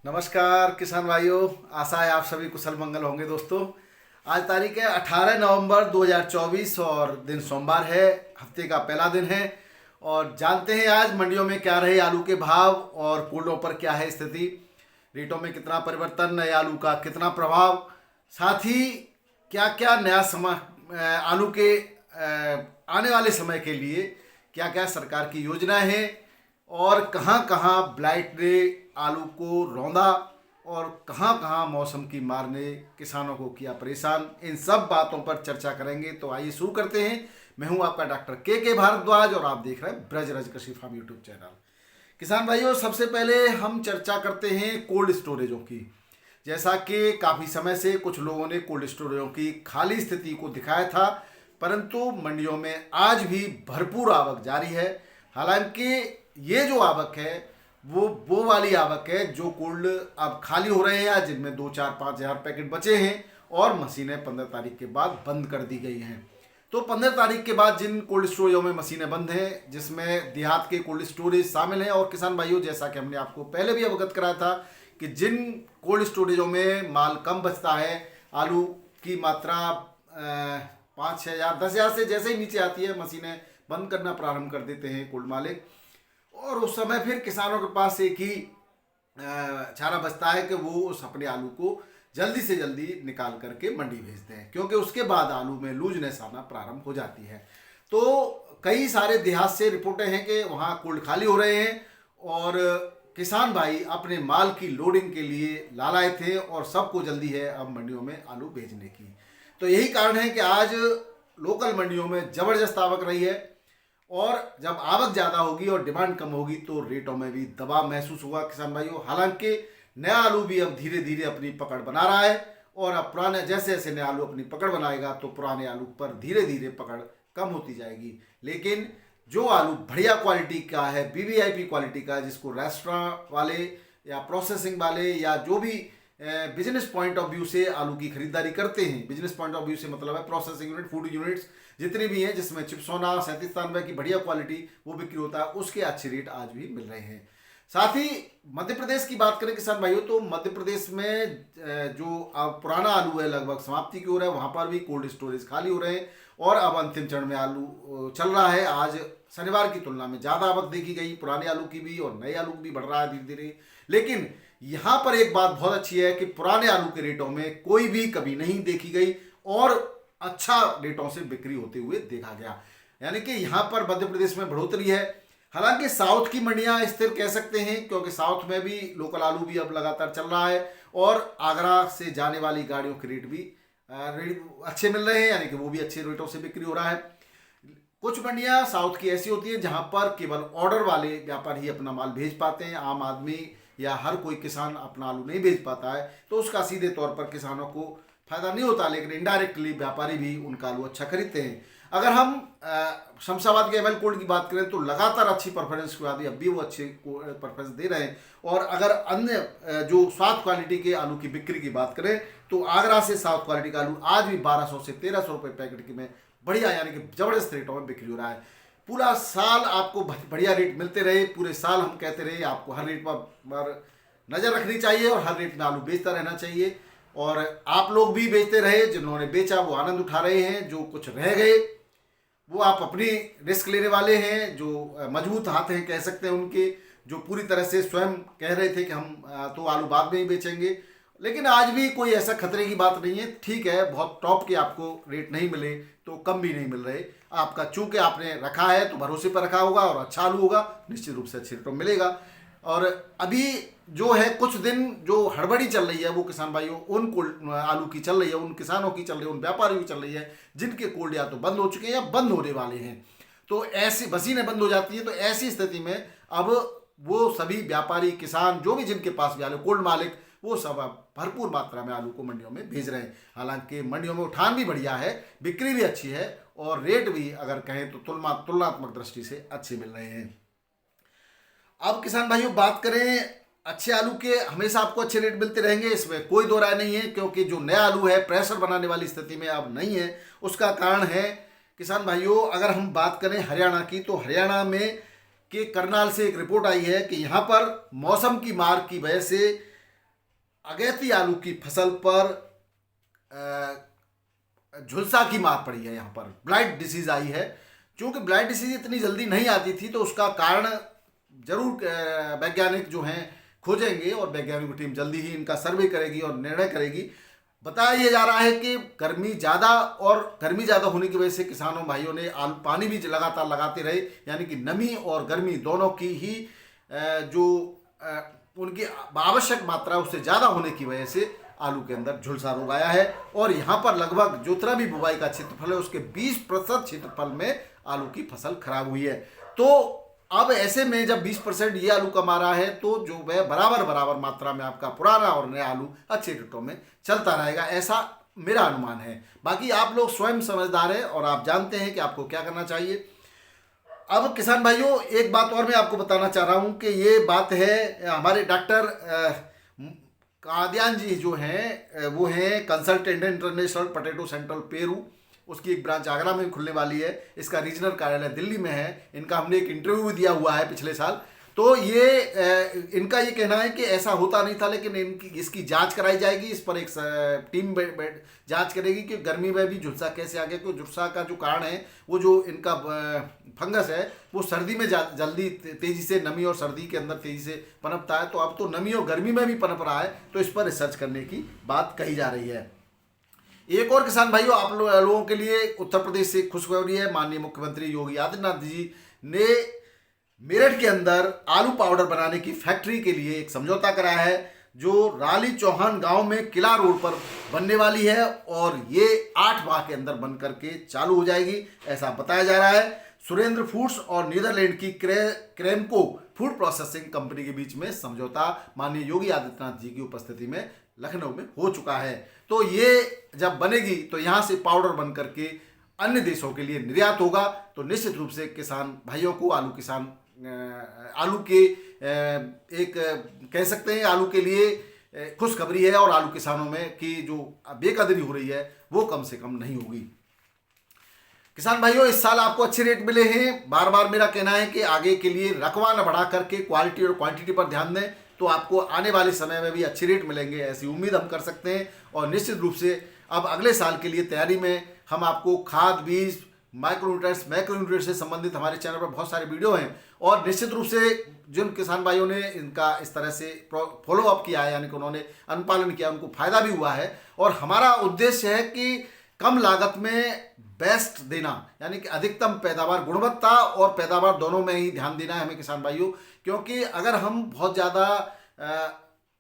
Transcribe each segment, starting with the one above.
नमस्कार किसान भाइयों। आशा है आप सभी कुशल मंगल होंगे। दोस्तों, आज तारीख है 18 नवंबर 2024 और दिन सोमवार है, हफ्ते का पहला दिन है। और जानते हैं आज मंडियों में क्या रहे आलू के भाव और कोल्डों पर क्या है स्थिति, रेटों में कितना परिवर्तन, नए आलू का कितना प्रभाव, साथ ही क्या क्या नया समय आलू के आने वाले समय के लिए क्या क्या सरकार की योजनाएं हैं और कहां कहां ब्लाइट ने आलू को रौंदा और कहां कहां मौसम की मार ने किसानों को किया परेशान, इन सब बातों पर चर्चा करेंगे। तो आइए शुरू करते हैं। मैं हूं आपका डॉक्टर के भारद्वाज और आप देख रहे हैं ब्रजराज कृषि फार्म यूट्यूब चैनल। किसान भाइयों, सबसे पहले हम चर्चा करते हैं कोल्ड स्टोरेजों की। जैसा कि काफ़ी समय से कुछ लोगों ने कोल्ड स्टोरेजों की खाली स्थिति को दिखाया था, परंतु मंडियों में आज भी भरपूर आवक जारी है। हालांकि ये जो आवक है वो वाली आवक है जो कोल्ड अब खाली हो रहे हैं या जिनमें 2-4-5 हज़ार पैकेट बचे हैं और मशीनें 15 तारीख के बाद बंद कर दी गई हैं। तो 15 तारीख के बाद जिन कोल्ड स्टोरेजों में मशीनें बंद हैं, जिसमें देहात के कोल्ड स्टोरेज शामिल हैं। और किसान भाइयों, जैसा कि हमने आपको पहले भी अवगत कराया था कि जिन कोल्ड स्टोरेजों में माल कम बचता है, आलू की मात्रा 5-6 हज़ार 10 हज़ार से जैसे ही नीचे आती है, मशीनें बंद करना प्रारंभ कर देते हैं कोल्ड मालिक। और उस समय फिर किसानों के पास एक ही चारा बचता है कि वो उस अपने आलू को जल्दी से जल्दी निकाल करके मंडी भेजते हैं, क्योंकि उसके बाद आलू में लूजनेस आना प्रारंभ हो जाती है। तो कई सारे देहात से रिपोर्टें हैं कि वहाँ कोल्ड खाली हो रहे हैं और किसान भाई अपने माल की लोडिंग के लिए लालाए थे और सबको जल्दी है अब मंडियों में आलू भेजने की। तो यही कारण है कि आज लोकल मंडियों में ज़बरदस्त आवक रही है। और जब आवक ज़्यादा होगी और डिमांड कम होगी तो रेटों में भी दबाव महसूस होगा किसान भाइयों। हालांकि नया आलू भी अब धीरे धीरे अपनी पकड़ बना रहा है और अब पुराने जैसे जैसे नया आलू अपनी पकड़ बनाएगा तो पुराने आलू पर धीरे धीरे पकड़ कम होती जाएगी। लेकिन जो आलू बढ़िया क्वालिटी का है, वीवीआईपी क्वालिटी का है, जिसको रेस्टोरेंट वाले या प्रोसेसिंग वाले या जो भी बिजनेस पॉइंट ऑफ व्यू से आलू की खरीदारी करते हैं, बिजनेस पॉइंट ऑफ व्यू से मतलब है प्रोसेसिंग यूनिट, फूड यूनिट्स जितने भी हैं जिसमें चिप्सोना 37 की बढ़िया क्वालिटी वो बिक्री होता है, उसके अच्छे रेट आज भी मिल रहे हैं। साथ ही मध्य प्रदेश की बात करें किसान भाइयों, तो मध्य प्रदेश में जो अब पुराना आलू है लगभग समाप्ति की ओर है, वहाँ पर भी कोल्ड स्टोरेज खाली हो रहे हैं और अब अंतिम चरण में आलू चल रहा है। आज शनिवार की तुलना में ज़्यादा आवक देखी गई, पुराने आलू की भी और नए आलू भी बढ़ रहा है धीरे धीरे। लेकिन यहाँ पर एक बात बहुत अच्छी है कि पुराने आलू के रेटों में कोई भी कमी नहीं देखी गई और अच्छा रेटों से बिक्री होते हुए देखा गया, यानी कि यहाँ पर मध्य प्रदेश में बढ़ोतरी है। हालांकि साउथ की मंडियाँ स्थिर कह सकते हैं, क्योंकि साउथ में भी लोकल आलू भी अब लगातार चल रहा है और आगरा से जाने वाली गाड़ियों के रेट भी अच्छे मिल रहे हैं, यानी कि वो भी अच्छे रेटों से बिक्री हो रहा है। कुछ मंडियाँ साउथ की ऐसी होती हैं जहाँ पर केवल ऑर्डर वाले व्यापारी ही अपना माल भेज पाते हैं, आम आदमी या हर कोई किसान अपना आलू नहीं भेज पाता है, तो उसका सीधे तौर पर किसानों को फायदा नहीं होता, लेकिन इनडायरेक्टली व्यापारी भी उनका आलू अच्छा खरीदते हैं। अगर हम शमशाबाद के एमएल कोल्ड की बात करें तो लगातार अच्छी परफॉर्मेंस के बाद अब भी वो अच्छे परफॉर्मेंस दे रहे हैं। और अगर अन्य जो साउथ क्वालिटी के आलू की बिक्री की बात करें तो आगरा से साउथ क्वालिटी का आलू आज भी 1200 से 1300 रुपये पैकेट की में बढ़िया, यानी कि ज़बरदस्त रेटों में बिक्री हो रहा है। पूरा साल आपको बढ़िया रेट मिलते रहे, पूरे साल हम कहते रहे आपको हर रेट पर नज़र रखनी चाहिए और हर रेट में आलू बेचता रहना चाहिए। और आप लोग भी बेचते रहे, जिन्होंने बेचा वो आनंद उठा रहे हैं, जो कुछ रह गए वो आप अपनी रिस्क लेने वाले हैं, जो मजबूत हाथ हैं कह सकते हैं उनके, जो पूरी तरह से स्वयं कह रहे थे कि हम तो आलू बाद में ही बेचेंगे। लेकिन आज भी कोई ऐसा खतरे की बात नहीं है। ठीक है, बहुत टॉप के आपको रेट नहीं मिले तो कम भी नहीं मिल रहे, आपका चूंकि आपने रखा है तो भरोसे पर रखा होगा और अच्छा आलू होगा, निश्चित रूप से अच्छे रेटों में मिलेगा। और अभी जो है कुछ दिन जो हड़बड़ी चल रही है वो किसान भाइयों उन कोल्ड आलू की चल रही है, उन किसानों की चल रही है, उन व्यापारियों की चल रही है जिनके कोल्ड या तो बंद हो चुके हैं या बंद होने वाले हैं। तो ऐसी मशीनें बंद हो जाती हैं, तो ऐसी स्थिति में अब वो सभी व्यापारी किसान जो भी जिनके पास भी आलू कोल्ड मालिक वो सब अब भरपूर मात्रा में आलू को मंडियों में भेज रहे हैं। हालांकि मंडियों में उठान भी बढ़िया है, बिक्री भी अच्छी है और रेट भी अगर कहें तो तुलनात्मक दृष्टि से अच्छे मिल रहे हैं। अब किसान भाइयों बात करें अच्छे आलू के, हमेशा आपको अच्छे रेट मिलते रहेंगे, इसमें कोई दो राय नहीं है, क्योंकि जो नया आलू है प्रेशर बनाने वाली स्थिति में अब नहीं है। उसका कारण है किसान भाइयों, अगर हम बात करें हरियाणा की, तो हरियाणा में के करनाल से एक रिपोर्ट आई है कि यहाँ पर मौसम की मार की वजह से अगैती आलू की फसल पर झुलसा की मार पड़ी है। यहाँ पर ब्लाइट डिसीज आई है। क्योंकि ब्लाइट डिसीज इतनी जल्दी नहीं आती थी, तो उसका कारण जरूर वैज्ञानिक जो हैं खोजेंगे, और वैज्ञानिक टीम जल्दी ही इनका सर्वे करेगी और निर्णय करेगी। बताया ये जा रहा है कि गर्मी ज़्यादा होने की वजह से किसानों भाइयों ने पानी भी लगातार लगाते रहे, यानी कि नमी और गर्मी दोनों की ही जो उनकी आवश्यक मात्रा उससे ज़्यादा होने की वजह से आलू के अंदर झुलसा रोग आया है। और यहाँ पर लगभग जितना भी बुवाई का क्षेत्रफल है उसके 20% क्षेत्रफल में आलू की फसल खराब हुई है। तो अब ऐसे में जब 20% ये आलू कमा रहा है, तो जो वह बराबर मात्रा में आपका पुराना और नया आलू अच्छे रेटों में चलता रहेगा, ऐसा मेरा अनुमान है। बाकी आप लोग स्वयं समझदार हैं और आप जानते हैं कि आपको क्या करना चाहिए। अब किसान भाइयों, एक बात और मैं आपको बताना चाह रहा हूं कि ये बात है हमारे डॉक्टर कादियान जी जो हैं, वो हैं consultant international potato central Peru, उसकी एक ब्रांच आगरा में खुलने वाली है। इसका रीजनल कार्यालय दिल्ली में है। इनका हमने एक इंटरव्यू भी दिया हुआ है पिछले साल। तो ये इनका ये कहना है कि ऐसा होता नहीं था, लेकिन इसकी जांच कराई जाएगी। इस पर एक टीम जांच करेगी कि गर्मी में भी झुलसा कैसे आ गया। क्योंकि झुलसा का जो कारण है, वो जो इनका फंगस है, वो सर्दी में जल्दी तेज़ी से, नमी और सर्दी के अंदर तेज़ी से पनपता है। तो अब तो नमी और गर्मी में भी पनप रहा है, तो इस पर रिसर्च करने की बात कही जा रही है। एक और किसान भाइयों, आप लोगों के लिए उत्तर प्रदेश से खुशखबरी है। माननीय मुख्यमंत्री योगी आदित्यनाथ जी ने मेरठ के अंदर आलू पाउडर बनाने की फैक्ट्री के लिए एक समझौता कराया है, जो राली चौहान गांव में किला रोड पर बनने वाली है, और ये 8 माह के अंदर बन करके चालू हो जाएगी, ऐसा बताया जा रहा है। सुरेंद्र फूड्स और नीदरलैंड की क्रेमको फूड प्रोसेसिंग कंपनी के बीच में समझौता माननीय योगी आदित्यनाथ जी की उपस्थिति में लखनऊ में हो चुका है। तो ये जब बनेगी तो यहाँ से पाउडर बन करके अन्य देशों के लिए निर्यात होगा। तो निश्चित रूप से किसान भाइयों को आलू के एक कह सकते हैं आलू के लिए खुशखबरी है, और आलू किसानों में की जो बेकदरी हो रही है वो कम से कम नहीं होगी। किसान भाइयों, इस साल आपको अच्छे रेट मिले हैं। बार बार मेरा कहना है कि आगे के लिए रकबा न बढ़ा करके क्वालिटी और क्वांटिटी पर ध्यान दें, तो आपको आने वाले समय में भी अच्छे रेट मिलेंगे, ऐसी उम्मीद हम कर सकते हैं। और निश्चित रूप से अब अगले साल के लिए तैयारी में हम आपको खाद, बीज, माइक्रोन्यूट्रिएंट्स, मैक्रोन्यूट्रिएंट्स से संबंधित हमारे चैनल पर बहुत सारे वीडियो हैं। और निश्चित रूप से जिन किसान भाइयों ने इनका इस तरह से फॉलो अप किया है, यानी कि उन्होंने अनुपालन किया, उनको फायदा भी हुआ है। और हमारा उद्देश्य है कि कम लागत में बेस्ट देना, यानी कि अधिकतम पैदावार, गुणवत्ता और पैदावार दोनों में ही ध्यान देना है हमें किसान भाइयों। क्योंकि अगर हम बहुत ज़्यादा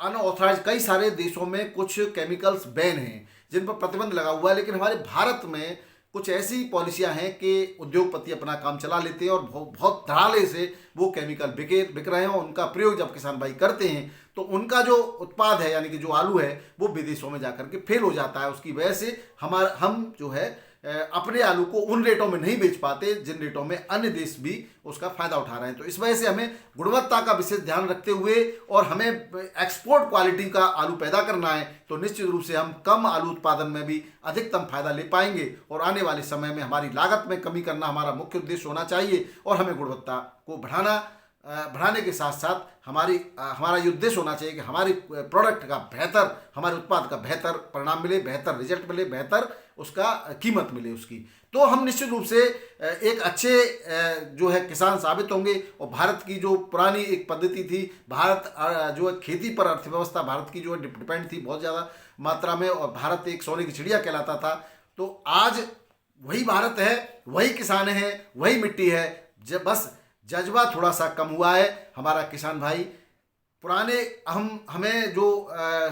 अनऑथराइज, कई सारे देशों में कुछ केमिकल्स बैन हैं जिन पर प्रतिबंध लगा हुआ है, लेकिन हमारे भारत में कुछ ऐसी पॉलिसियां हैं कि उद्योगपति अपना काम चला लेते हैं और बहुत धड़ाले से वो केमिकल बिक रहे हैं। उनका प्रयोग जब किसान भाई करते हैं तो उनका जो उत्पाद है, यानी कि जो आलू है, वो विदेशों में जाकर के फेल हो जाता है। उसकी वजह से हम जो है अपने आलू को उन रेटों में नहीं बेच पाते जिन रेटों में अन्य देश भी उसका फायदा उठा रहे हैं। तो इस वजह से हमें गुणवत्ता का विशेष ध्यान रखते हुए और हमें एक्सपोर्ट क्वालिटी का आलू पैदा करना है, तो निश्चित रूप से हम कम आलू उत्पादन में भी अधिकतम फायदा ले पाएंगे। और आने वाले समय में हमारी लागत में कमी करना हमारा मुख्य उद्देश्य होना चाहिए, और हमें गुणवत्ता को बढ़ाने के साथ साथ हमारा ये उद्देश्य होना चाहिए कि हमारी प्रोडक्ट का बेहतर, हमारे उत्पाद का बेहतर परिणाम मिले, बेहतर रिजल्ट मिले, बेहतर उसका कीमत मिले उसकी। तो हम निश्चित रूप से एक अच्छे जो है किसान साबित होंगे। और भारत की जो पुरानी एक पद्धति थी, भारत जो है खेती पर अर्थव्यवस्था भारत की जो है डिपेंड थी बहुत ज़्यादा मात्रा में, और भारत एक सोने की चिड़िया कहलाता था। तो आज वही भारत है, वही किसान है, वही मिट्टी है, बस जज्बा थोड़ा सा कम हुआ है। हमारा किसान भाई पुराने हमें जो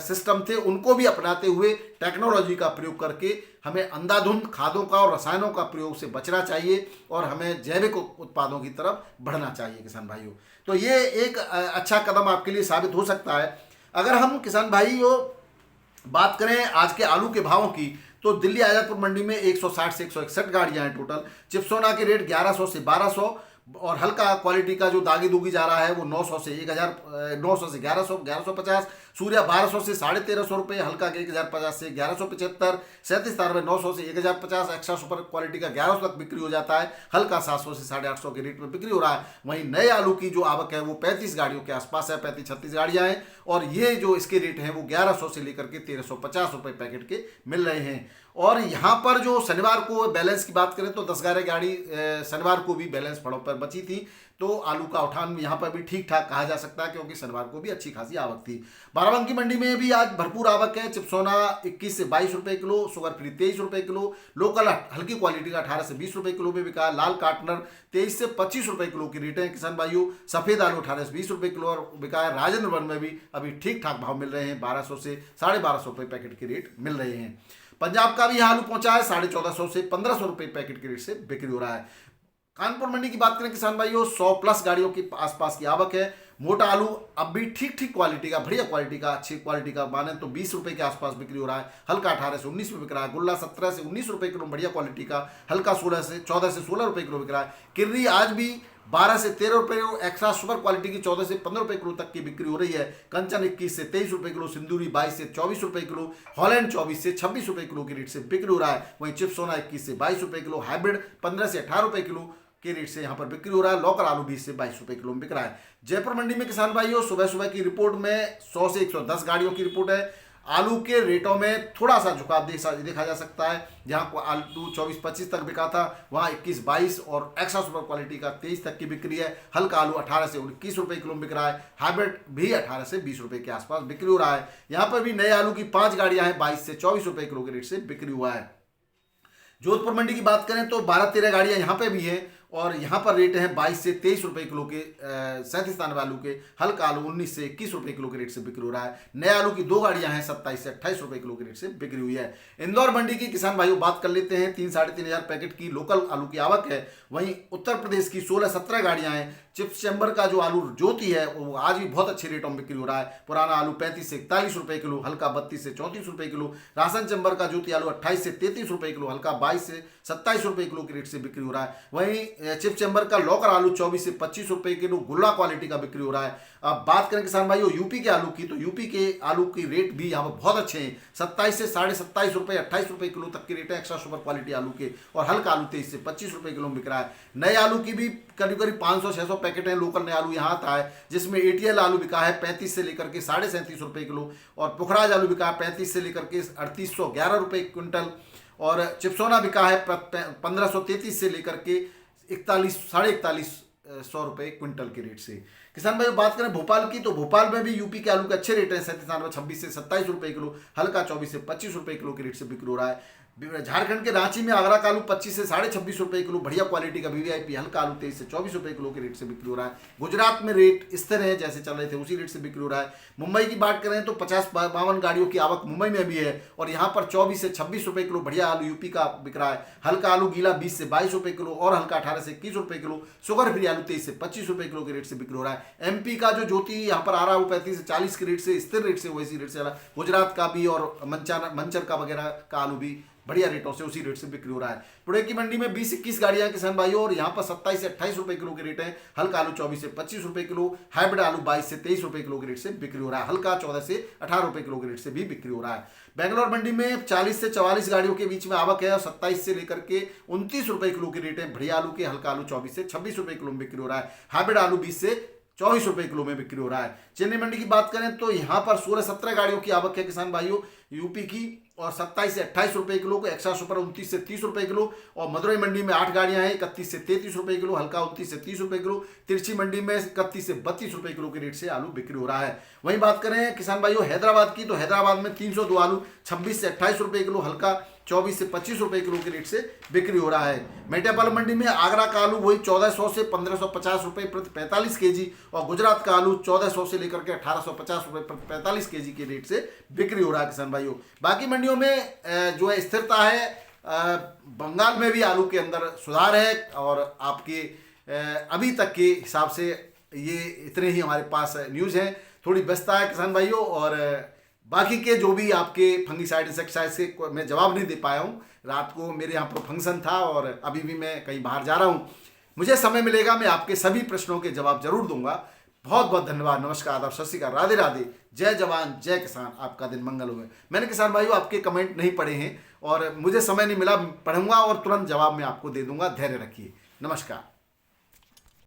सिस्टम थे उनको भी अपनाते हुए टेक्नोलॉजी का प्रयोग करके हमें अंधाधुंध खादों का और रसायनों का प्रयोग से बचना चाहिए, और हमें जैविक उत्पादों की तरफ बढ़ना चाहिए किसान भाइयों। तो ये एक अच्छा कदम आपके लिए साबित हो सकता है। अगर हम किसान भाइयों बात करें आज के आलू के भावों की, तो दिल्ली आजादपुर मंडी में 160 से 161 गाड़ियाँ हैं टोटल। चिप्सोना के रेट 1100 से 1200, और हल्का क्वालिटी का जो दागी दूगी जा रहा है वो 900 से 1000, 900 से 1100, 1150, सूर्या 1200 से 1350 रुपये, हल्का के 1050 से 1175, 37 900 से 1050, एक्स्ट्रा सुपर क्वालिटी का 1100 तक बिक्री हो जाता है, हल्का 700 से 850 के रेट में बिक्री हो रहा है। वहीं नए आलू की जो आवक है वो 35 गाड़ियों के आसपास है, 35-36 गाड़ियां हैं, और ये जो इसके रेट हैं वो 1100 से लेकर के 1350 रुपये पैकेट के मिल रहे हैं। और यहाँ पर जो शनिवार को बैलेंस की बात करें तो 10-11 गाड़ी शनिवार को भी बैलेंस फड़ों पर बची थी, तो आलू का उठान यहाँ पर भी ठीक ठाक कहा जा सकता है, क्योंकि शनिवार को भी अच्छी खासी आवक थी। बाराबंकी मंडी में भी आज भरपूर आवक है। चिपसोना 21 से 22 रुपये किलो, शुगर फ्री 23 रुपये किलो, लोकल हल्की क्वालिटी का 18 से 20 रुपये किलो में बिका, लाल काटनर 23 से 25 रुपये किलो की रेट है किसान भाइयों। सफेद आलू 18 से 20 रुपये किलो और बिका है। राजेंद्र वन में भी अभी ठीक ठाक भाव मिल रहे हैं, 1200 से 1250 रुपये पैकेट के रेट मिल रहे हैं। पंजाब का भी आलू पहुंचा है 1450 से 1500 रुपये पैकेट के रेट से बिक्री हो रहा है। कानपुर मंडी की बात करें किसान भाइयों, 100+ गाड़ियों के आसपास की आवक है। मोटा आलू अब भी ठीक क्वालिटी का, बढ़िया क्वालिटी का, अच्छी क्वालिटी का माने तो 20 रुपये के आसपास बिक्री हो रहा है। हल्का 18 से 19 में बिक रहा है। गुल्ला 17 से 19 रुपये किलो बढ़िया क्वालिटी का, हल्का 14 से 16 रुपये किलो बिक रहा है। किर्री आज भी 12 से 13 रुपये किलो, एक्स्ट्रा सुपर क्वालिटी की 14 से 15 रुपये किलो तक की बिक्री हो रही है। कंचन 21 से 23 रुपये किलो, सिंदूरी 22 से 24 रुपये किलो, हॉलैंड 24 से 26 रुपये किलो के रेट से बिक्री हो रहा है। वहीं चिप्सोना 21 से 22 रुपये किलो, हाइब्रिड 15 से 18 रुपये किलो के रेट से यहाँ पर बिक्री हो रहा है। लोकल आलू 20 से 22 रुपये किलो में बिक रहा है। जयपुर मंडी में किसान भाइयों सुबह सुबह की रिपोर्ट में 100 से 110 गाड़ियों की रिपोर्ट है। आलू के रेटों में थोड़ा सा झुकाव देखा जा सकता है। जहां को आलू 24-25 तक बिका था, वहां 21-22 और एक्स्ट्रा सुपर क्वालिटी का 23 तक की बिक्री है। हल्का आलू 18 से 21 रुपये किलो में बिक रहा है। हाइब्रिड भी 18 से 20 रुपये के आसपास बिक्री हो रहा है। यहाँ पर भी नए आलू की 5 गाड़ियां हैं, 22 से 24 रुपये किलो के रेट से बिक्री हुआ है। जोधपुर मंडी की बात करें तो 12-13 गाड़ियां यहाँ पे भी हैं, और यहाँ पर रेट है 22 से 23 रुपये किलो के 37 आलू के। हल्का आलू 19 से 21 रुपये किलो के रेट से बिक्री हो रहा है। नए आलू की 2 गाड़ियां हैं, 27 से 28 रुपये किलो के रेट से बिक्री हुई है। इंदौर मंडी की किसान भाइयों बात कर लेते हैं। 3-3.5 हज़ार पैकेट की लोकल आलू की आवक है। वहीं उत्तर प्रदेश की 16-17 गाड़ियां हैं। चिप्स चैम्बर का जो आलू ज्योति है वो आज भी बहुत अच्छे रेटों में बिक्री हो रहा है। पुराना आलू 35 से 41 रुपये किलो, हल्का 32 से 34 रुपये किलो। राशन चैम्बर का ज्योति आलू 28 से 33 रुपये किलो, हल्का 22 से 27 रुपये किलो के रेट से बिक्री हो रहा है। वहीं चिप्स चैम्बर का लोकल आलू 24 से 25 रुपये किलो गुल्ला क्वालिटी का बिक्री हो रहा है। अब बात करें किसान भाइयों यूपी के आलू की, तो यूपी के आलू की रेट भी यहाँ पर बहुत अच्छे हैं। 27 से 27.5 रुपये, 28 रुपये किलो तक की रेट है एक्स्ट्रा सुपर क्वालिटी आलू के। और हल्का आलू 23 से 25 रुपये किलो में बिक रहा है। नए आलू की भी करीब 500-600 पैकेट है लोकल नए आलू यहाँ आता है, जिसमें ATL आलू बिका है 35 से लेकर के 37.5 रुपये किलो, और पुखराज आलू बिका है 35 से लेकर के 3811 रुपये क्विंटल, और चिप्सोना बिका है 1533 से लेकर के 41-41.5 रुपये क्विंटल के रेट से। किसान भाई बात करें भोपाल की, तो भोपाल में भी यूपी के आलू के अच्छे रेट हैं। 37 से 27 रुपये किलो, हल्का 24 से 25 रुपये किलो के रेट से बिक्री हो रहा है। झारखंड के रांची में आगरा का आलू 25 से 26.5 रुपये किलो, बढ़िया क्वालिटी का VVIP हल्का आलू 23 से 24 रुपये किलो के रेट से बिक्री हो रहा है। गुजरात में रेट स्थिर है, जैसे चल रहे थे उसी रेट से बिक्री हो रहा है। मुंबई की बात करें तो 50-52 गाड़ियों की आवक मुंबई में भी है, और यहाँ पर 24 से 26 रुपये किलो बढ़िया आलू यूपी का बिक रहा है। हल्का आलू गीला 20 से 22 रुपये किलो, और हल्का 18 से 21 रुपये किलो। शुगर फ्री आलू 23 से 25 रुपये किलो के रेट से बिक्री हो रहा है। MP का जो ज्योति यहाँ पर आ रहा है वो 35 से 40 के रेट से स्थिर रेट से वैसी रेट से आ रहा है। गुजरात का भी और मंचर का वगैरह का आलू भी बढ़िया रेटों से उसी रेट से बिक्री हो रहा है। पुणे की मंडी में 20-21 गाड़ियां किसान भाइयों, और यहाँ पर 27 से 28 रुपये किलो के रेट है। हल्का आलू 24 से 25 रुपये किलो, हाइब्रिड आलू 22 से 23 रुपये किलो के रेट से बिक्री हो रहा है। हल्का 14 से 18 रुपये किलो के रेट से भी बिक्री हो रहा है। बेंगलोर मंडी में 40 से 44 गाड़ियों के बीच में आवक है, और 27 से लेकर के 29 रुपये किलो के रेट है बढ़िया आलू के। हल्का आलू 24 से 26 रुपये किलो में बिक्री हो रहा है। हाइब्रिड आलू 20 से 24 रुपये किलो में बिक्री हो रहा है। चेन्नई मंडी की बात करें तो यहाँ पर 16-17 गाड़ियों की आवक है किसान भाइयों यूपी की, और 27 से 28 रुपये किलो को। एक्स्ट्रा सुपर 29 से 30 रुपये किलो, और मदुरई मंडी में 8 गाड़ियां हैं, 31 से 33 रुपये किलो, हल्का 29 से 30 रुपये किलो। तिरछी मंडी में 31 से 32 रुपये किलो के रेट से आलू बिक्री हो रहा है। वहीं बात करें किसान भाइयों हैदराबाद की, तो हैदराबाद में 302 आलू 26 से 28 रुपये किलो, हल्का 24 से 25 रुपये किलो के रेट से बिक्री हो रहा है। मेटापाल मंडी में आगरा का आलू वही 1400 से 1550 रुपये प्रति 45 kg, और गुजरात का आलू 1400 से लेकर के 1850 रुपये प्रति 45 kg के रेट से बिक्री हो रहा है किसान भाइयों। बाकी मंडियों में जो है स्थिरता है। बंगाल में भी आलू के अंदर सुधार है, और आपके अभी तक के हिसाब से ये इतने ही हमारे पास न्यूज़ हैं। थोड़ी व्यस्तता है किसान भाइयों, और बाकी के जो भी आपके फंगिसाइड इंसेक्टिसाइड से मैं जवाब नहीं दे पाया हूँ। रात को मेरे यहाँ पर फंक्शन था, और अभी भी मैं कहीं बाहर जा रहा हूँ, मुझे समय मिलेगा मैं आपके सभी प्रश्नों के जवाब जरूर दूंगा। बहुत बहुत धन्यवाद। नमस्कार, आदाब, सत श्री अकाल, राधे राधे, जय जवान जय किसान, आपका दिन मंगल हो। मैंने किसान भाइयों आपके कमेंट नहीं पढ़े हैं और मुझे समय नहीं मिला, पढ़ूंगा और तुरंत जवाब मैं आपको दे दूंगा। धैर्य रखिए। नमस्कार।